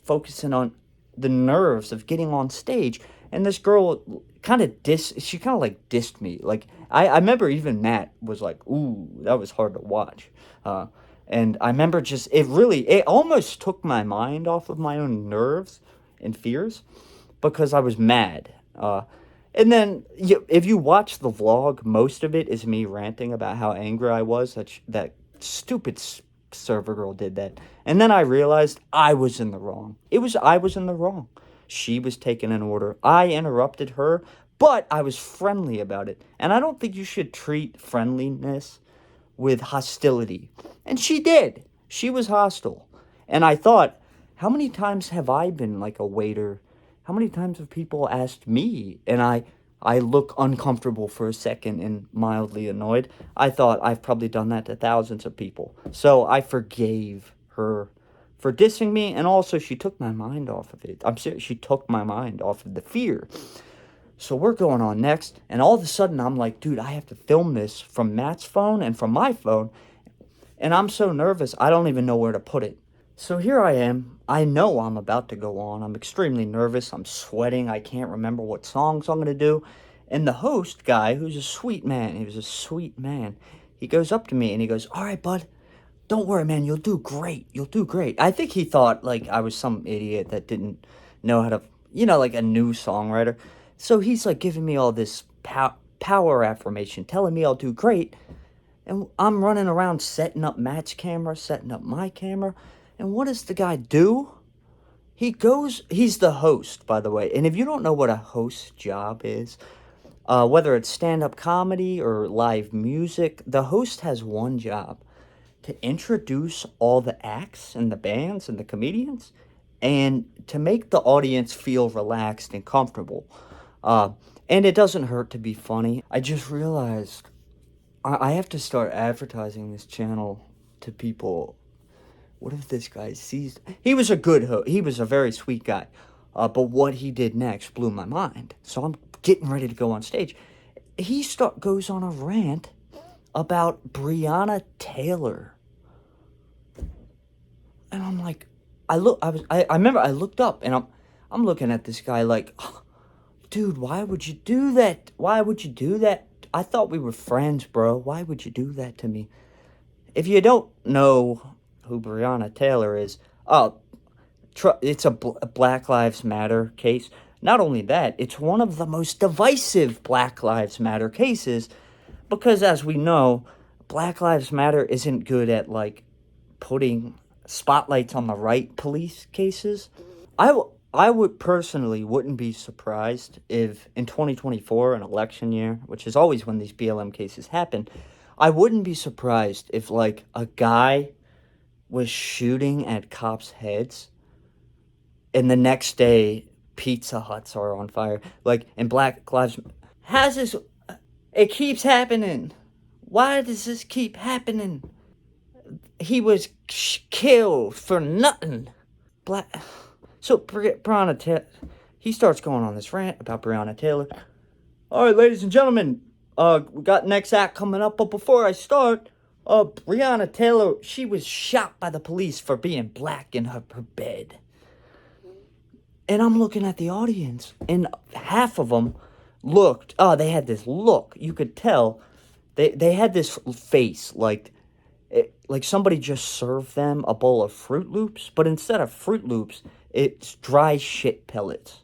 focusing on the nerves of getting on stage, and this girl kind of dissed me. Like I remember even Matt was like, ooh, that was hard to watch. And I remember it almost took my mind off of my own nerves and fears because I was mad. And then if you watch the vlog, most of it is me ranting about how angry I was that stupid server girl did that. And then I realized I was in the wrong. I was in the wrong. She was taking an order. I interrupted her, but I was friendly about it. And I don't think you should treat friendliness with hostility. And she did. She was hostile. And I thought, how many times have I been like a waiter? How many times have people asked me and I look uncomfortable for a second and mildly annoyed? I thought I've probably done that to thousands of people. So I forgave her for dissing me, and also she took my mind off of it. I'm serious, she took my mind off of the fear. So we're going on next, and all of a sudden I'm like, dude, I have to film this from Matt's phone and from my phone, and I'm so nervous, I don't even know where to put it. So here I am. I know I'm about to go on. I'm extremely nervous. I'm sweating. I can't remember what songs I'm going to do. And the host guy, who's a sweet man, he goes up to me and he goes, all right, bud, don't worry, man, you'll do great. You'll do great. I think he thought, like, I was some idiot that didn't know how to, like a new songwriter. So he's, like, giving me all this power affirmation, telling me I'll do great. And I'm running around setting up Matt's camera, setting up my camera. And what does the guy do? He's the host, by the way. And if you don't know what a host's job is, whether it's stand-up comedy or live music, the host has one job: to introduce all the acts and the bands and the comedians, and to make the audience feel relaxed and comfortable. And it doesn't hurt to be funny. I just realized I have to start advertising this channel to people. What if this guy sees... He was a good host. He was a very sweet guy. But what he did next blew my mind. So I'm getting ready to go on stage. He goes on a rant about Breonna Taylor. And I'm like, I remember I looked up and I'm looking at this guy like, oh, dude, why would you do that? Why would you do that? I thought we were friends, bro. Why would you do that to me? If you don't know who Breonna Taylor is, it's a Black Lives Matter case. Not only that, it's one of the most divisive Black Lives Matter cases, because as we know, Black Lives Matter isn't good at, like, putting spotlights on the right police cases. I would personally wouldn't be surprised if in 2024, an election year, which is always when these BLM cases happen, I wouldn't be surprised if, like, a guy was shooting at cops' heads and the next day Pizza Huts are on fire. Like, in Black Lives... How's this... It keeps happening. Why does this keep happening? He was killed for nothing. So, Breonna Taylor... He starts going on this rant about Breonna Taylor. All right, ladies and gentlemen, we got next act coming up, but before I start... Breonna Taylor, she was shot by the police for being black in her bed. And I'm looking at the audience, and half of them looked, they had this look. You could tell they had this face like somebody just served them a bowl of Fruit Loops, but instead of Fruit Loops, it's dry shit pellets.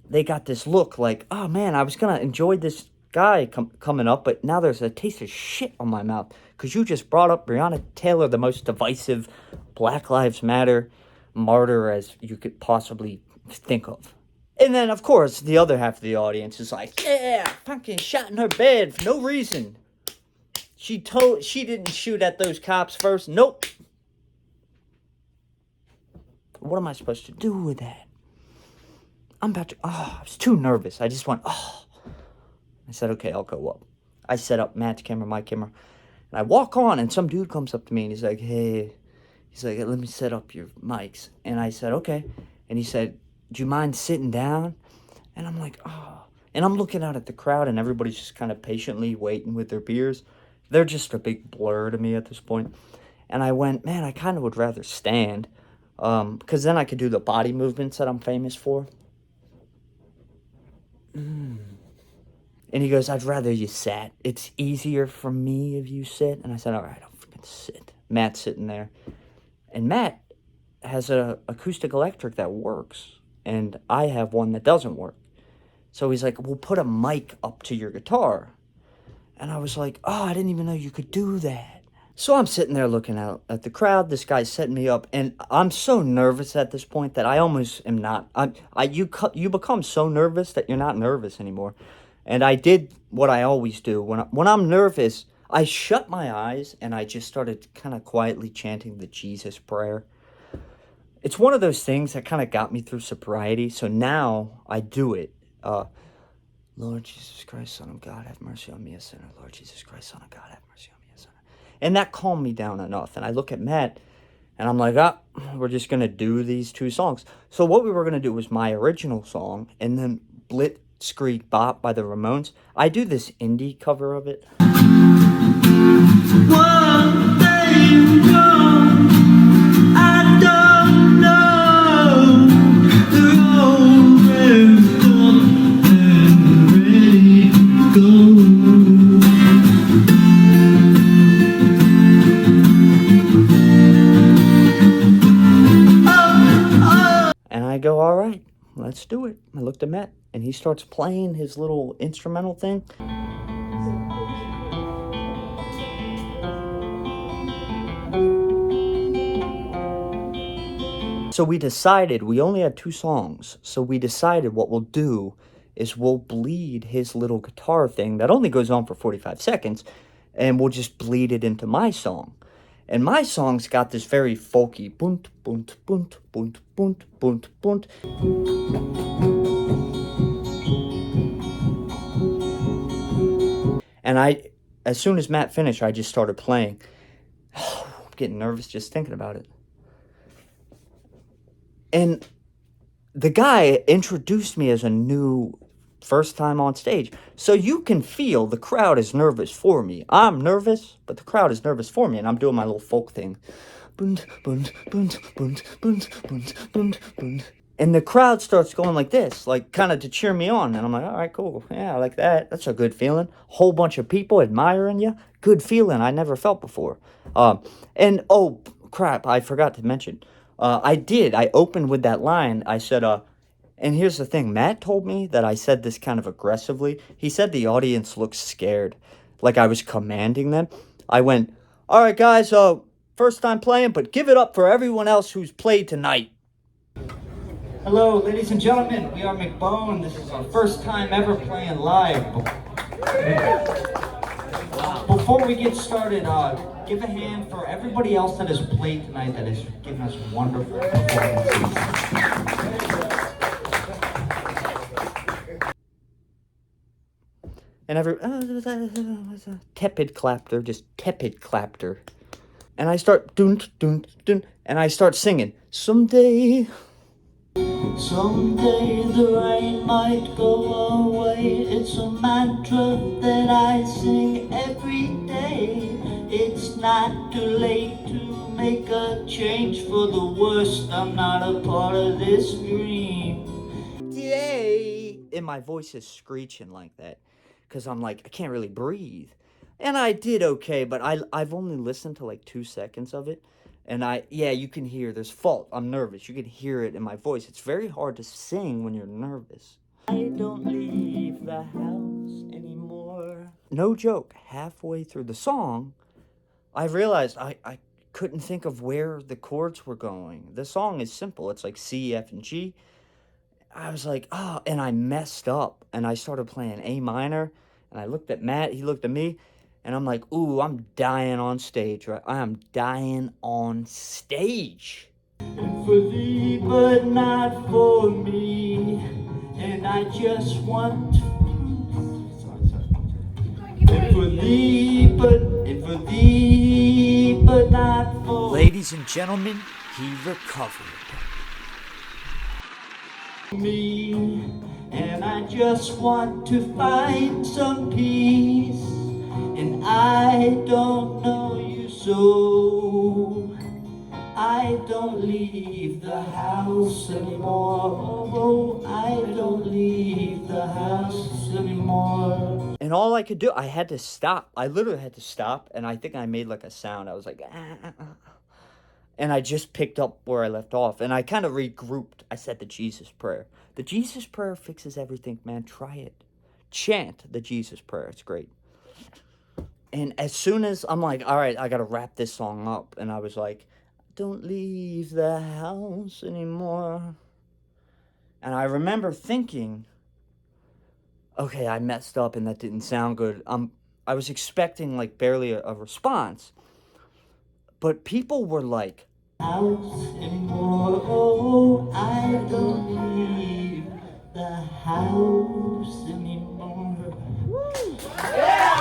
They got this look like, oh man, I was going to enjoy this guy coming up, but now there's a taste of shit on my mouth because you just brought up Breonna Taylor, the most divisive Black Lives Matter martyr as you could possibly think of. And then, of course, the other half of the audience is like, yeah, fucking shot in her bed for no reason. She didn't shoot at those cops first. Nope. What am I supposed to do with that? I was too nervous. I just went, I said, okay, I'll go up. I set up Matt's camera, my camera, and I walk on, and some dude comes up to me, and he's like, hey, let me set up your mics. And I said, okay. And he said, do you mind sitting down? And I'm like, oh. And I'm looking out at the crowd, and everybody's just kind of patiently waiting with their beers. They're just a big blur to me at this point. And I went, man, I kind of would rather stand, because then I could do the body movements that I'm famous for. And he goes, I'd rather you sat. It's easier for me if you sit. And I said, all right, I'll freaking sit. Matt's sitting there. And Matt has a acoustic electric that works. And I have one that doesn't work. So he's like, we'll put a mic up to your guitar. And I was like, oh, I didn't even know you could do that. So I'm sitting there looking out at the crowd. This guy's setting me up. And I'm so nervous at this point that I almost am not. You become so nervous that you're not nervous anymore. And I did what I always do. When I'm nervous, I shut my eyes and I just started kind of quietly chanting the Jesus prayer. It's one of those things that kind of got me through sobriety. So now I do it. Lord Jesus Christ, Son of God, have mercy on me, a sinner. Lord Jesus Christ, Son of God, have mercy on me, a sinner. And that calmed me down enough. And I look at Matt and I'm like, we're just going to do these two songs. So what we were going to do was my original song and then Blitzkrieg Bop by the Ramones. I do this indie cover of it. One day will come, I don't know. They're already done and ready to go. let's do it. I looked at Matt, and he starts playing his little instrumental thing. So we decided, we only had 2 songs, so we decided what we'll do is we'll bleed his little guitar thing that only goes on for 45 seconds, and we'll just bleed it into my song. And my song's got this very folky bunt, bunt, bunt, bunt, bunt, bunt, bunt. And as soon as Matt finished, I just started playing. I'm getting nervous just thinking about it. And the guy introduced me as a new first time on stage. So you can feel the crowd is nervous for me. I'm nervous, but the crowd is nervous for me. And I'm doing my little folk thing. Bunt, bunt, bunt, bunt, bunt, bunt, bunt, bunt. And the crowd starts going like this, like kind of to cheer me on. And I'm like, all right, cool. Yeah, I like that. That's a good feeling. Whole bunch of people admiring you. Good feeling I never felt before. And oh, crap, I forgot to mention. I opened with that line. I said, and here's the thing. Matt told me that I said this kind of aggressively. He said the audience looked scared, like I was commanding them. I went, all right, guys, first time playing, but give it up for everyone else who's played tonight. Hello, ladies and gentlemen. We are McBone. This is our first time ever playing live. Before we get started, give a hand for everybody else that has played tonight that has given us wonderful performances. And tepid clapter, just tepid clapter. And I start dun dun dun, and I start singing. Someday the rain might go away. It's a mantra that I sing every day. It's not too late to make a change for the worst. I'm not a part of this dream. Yay! And my voice is screeching like that because I'm like, I can't really breathe. And I did okay, but I've only listened to like 2 seconds of it. And you can hear there's fault. I'm nervous. You can hear it in my voice. It's very hard to sing when you're nervous. I don't leave the house anymore. No joke. Halfway through the song, I realized I couldn't think of where the chords were going. The song is simple. It's like C, F, and G. I was like, oh, and I messed up. And I started playing A minor. And I looked at Matt. He looked at me. And I'm like, ooh, I'm dying on stage, right? I am dying on stage. And for thee, but not for me. And I just want And for thee, but not for Ladies and gentlemen, he recovered. Me, and I just want to find some peace. And I don't know you, so I don't leave the house anymore. Oh, I don't leave the house anymore. And all I could do, I had to stop. I literally had to stop, and I think I made like a sound. I was like, and I just picked up where I left off, and I kind of regrouped. I said the Jesus prayer. The Jesus prayer fixes everything, man. Try it. Chant the Jesus prayer. It's great. And as soon as I'm like, all right, I got to wrap this song up. And I was like, don't leave the house anymore. And I remember thinking, okay, I messed up and that didn't sound good. I was expecting like barely a response. But people were like, house anymore. Oh, I don't leave the house anymore. Woo! Yeah!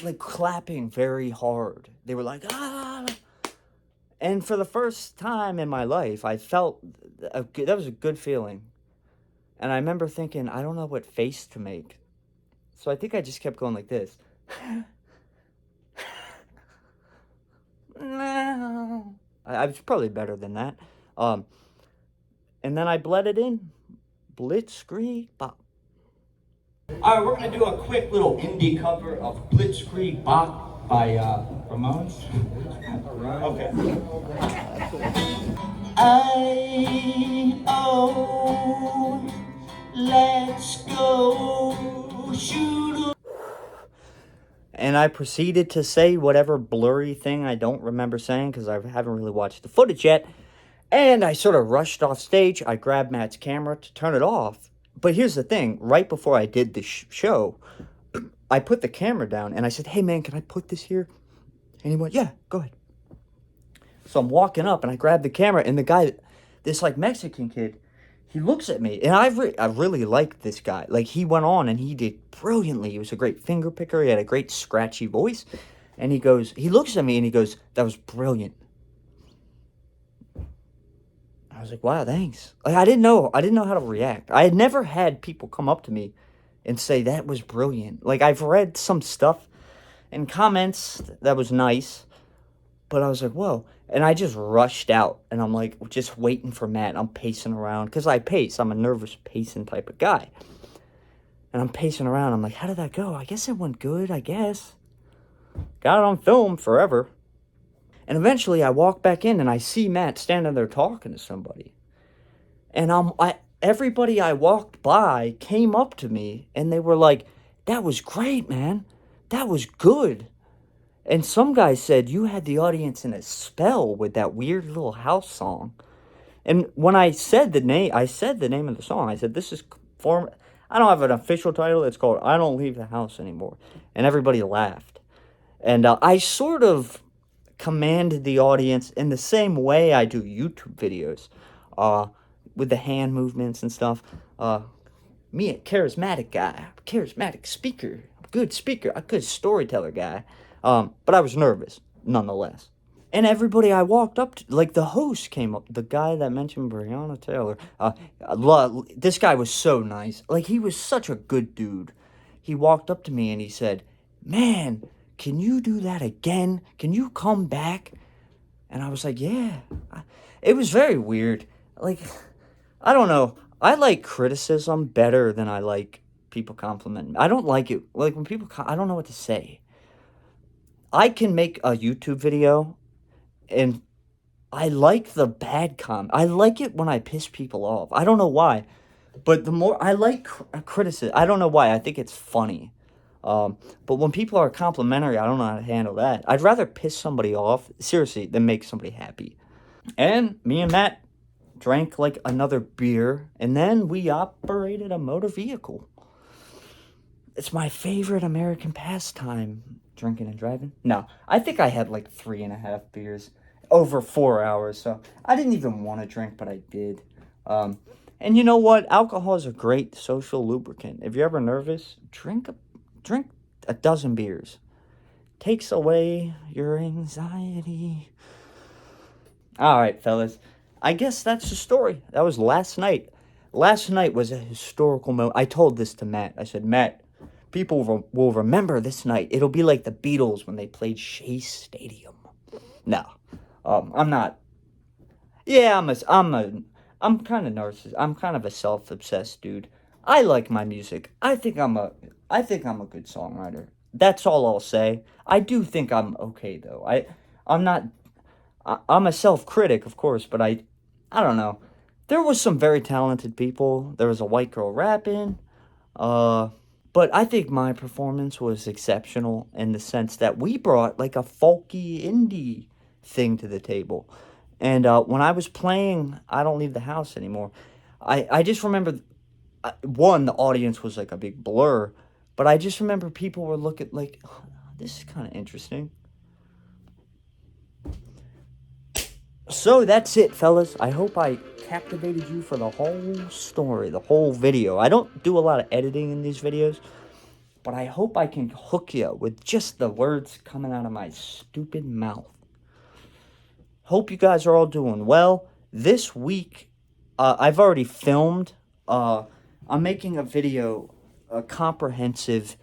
Like clapping very hard. They were like, ah. And for the first time in my life, I felt that was a good feeling. And I remember thinking, I don't know what face to make. So I think I just kept going like this. No. I was probably better than that. And then I bled it in. Blitzkrieg Bop. All right, we're going to do a quick little indie cover of Blitzkrieg Bop. by Ramones. Okay. I let's go shoot. And I proceeded to say whatever blurry thing I don't remember saying because I haven't really watched the footage yet. And I sort of rushed off stage. I grabbed Matt's camera to turn it off. But here's the thing. Right before I did the show, I put the camera down and I said, hey, man, can I put this here? And he went, yeah, go ahead. So I'm walking up and I grab the camera and the guy, this like Mexican kid, he looks at me and I really liked this guy. Like he went on and he did brilliantly. He was a great finger picker. He had a great scratchy voice. And he looks at me and he goes, that was brilliant. I was like, wow, thanks. Like I didn't know how to react. I had never had people come up to me and say that was brilliant. Like I've read some stuff and comments that was nice, but I was like, whoa. And I just rushed out and I'm like, just waiting for Matt. I'm pacing around because I pace. I'm a nervous pacing type of guy. And I'm pacing around. I'm like, how did that go? I guess it went good, I guess. Got it on film forever. And eventually I walk back in and I see Matt standing there talking to somebody. And everybody I walked by came up to me and they were like, that was great, man. That was good. And some guy said, you had the audience in a spell with that weird little house song. And when I said the name of the song. I said, this is I don't have an official title. It's called I Don't Leave the House Anymore. And everybody laughed. And I sort of commanded the audience in the same way I do YouTube videos, with the hand movements and stuff. Me, a charismatic guy, charismatic speaker, good storyteller guy. But I was nervous, nonetheless. And everybody I walked up to, like the host came up, the guy that mentioned Breonna Taylor. This guy was so nice. Like, he was such a good dude. He walked up to me and he said, man, can you do that again? Can you come back? And I was like, yeah. It was very weird. Like, I don't know. I like criticism better than I like people complimenting me. I don't like it. Like, when people, I don't know what to say. I can make a YouTube video and I like the bad comment. I like it when I piss people off. I don't know why. But the more I like criticism, I don't know why. I think it's funny. But when people are complimentary, I don't know how to handle that. I'd rather piss somebody off, seriously, than make somebody happy. And me and Matt drank like another beer, and then we operated a motor vehicle. It's my favorite American pastime, drinking and driving. No, I think I had like 3.5 beers over 4 hours, so I didn't even want to drink, but I did. And you know what? Alcohol is a great social lubricant. If you're ever nervous, drink a dozen beers. Takes away your anxiety. All right, fellas. I guess that's the story. That was last night. Last night was a historical moment. I told this to Matt. I said, Matt, people will remember this night. It'll be like the Beatles when they played Shea Stadium. No, I'm not. Yeah, I'm kind of narcissist. I'm kind of a self-obsessed dude. I like my music. I think I'm a good songwriter. That's all I'll say. I do think I'm okay though. I'm a self-critic, of course, but I don't know. There was some very talented people. There was a white girl rapping. But I think my performance was exceptional in the sense that we brought like a folky indie thing to the table. And when I was playing I Don't Leave the House Anymore, I just remember, one, the audience was like a big blur, but I just remember people were looking like, oh, this is kind of interesting. So that's it, fellas. I hope I captivated you for the whole story, the whole video. I don't do a lot of editing in these videos, but I hope I can hook you with just the words coming out of my stupid mouth. Hope you guys are all doing well. This week, I've already filmed. I'm making a video, a comprehensive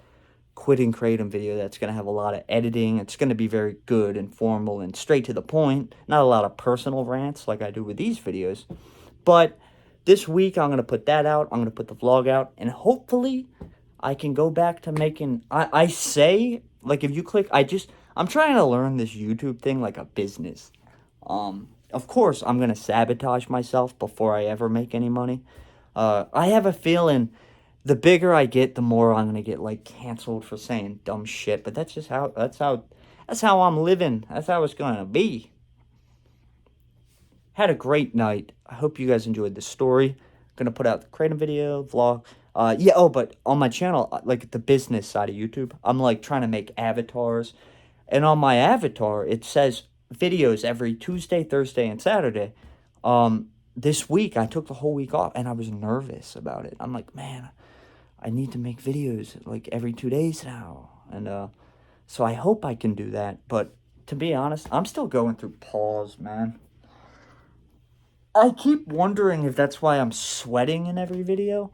quitting kratom video that's going to have a lot of editing. It's going to be very good and formal and straight to the point. Not a lot of personal rants like I do with these videos. But this week, I'm going to put that out. I'm going to put the vlog out. And hopefully, I can go back to making... I say, like if you click... I'm trying to learn this YouTube thing like a business. Of course, I'm gonna sabotage myself before I ever make any money. I have a feeling the bigger I get, the more I'm gonna get like canceled for saying dumb shit. But that's how I'm living. That's how it's gonna be. Had a great night. I hope you guys enjoyed the story. Gonna put out the creative video, vlog. Yeah, oh, but on my channel, like the business side of YouTube, I'm like trying to make avatars. And on my avatar, it says videos every Tuesday, Thursday, and Saturday. This week, I took the whole week off, and I was nervous about it. I'm like, man, I need to make videos like every 2 days now. And so I hope I can do that. But to be honest, I'm still going through pause, man. I keep wondering if that's why I'm sweating in every video.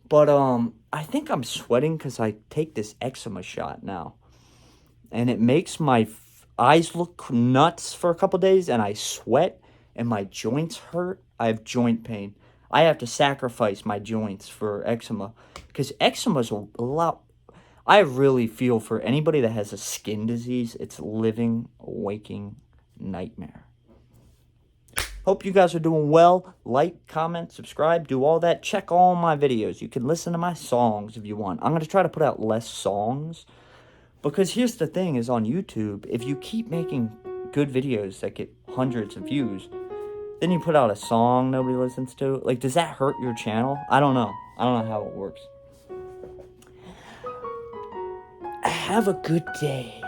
But I think I'm sweating because I take this eczema shot now. And it makes my eyes look nuts for a couple days, and I sweat, and my joints hurt. I have joint pain. I have to sacrifice my joints for eczema, because eczema's a lot. I really feel for anybody that has a skin disease. It's a living, waking nightmare. Hope you guys are doing well. Like, comment, subscribe, do all that. Check all my videos. You can listen to my songs if you want. I'm going to try to put out less songs. Because here's the thing is on YouTube, if you keep making good videos that get hundreds of views, then you put out a song nobody listens to. Like, does that hurt your channel? I don't know. I don't know how it works. Have a good day.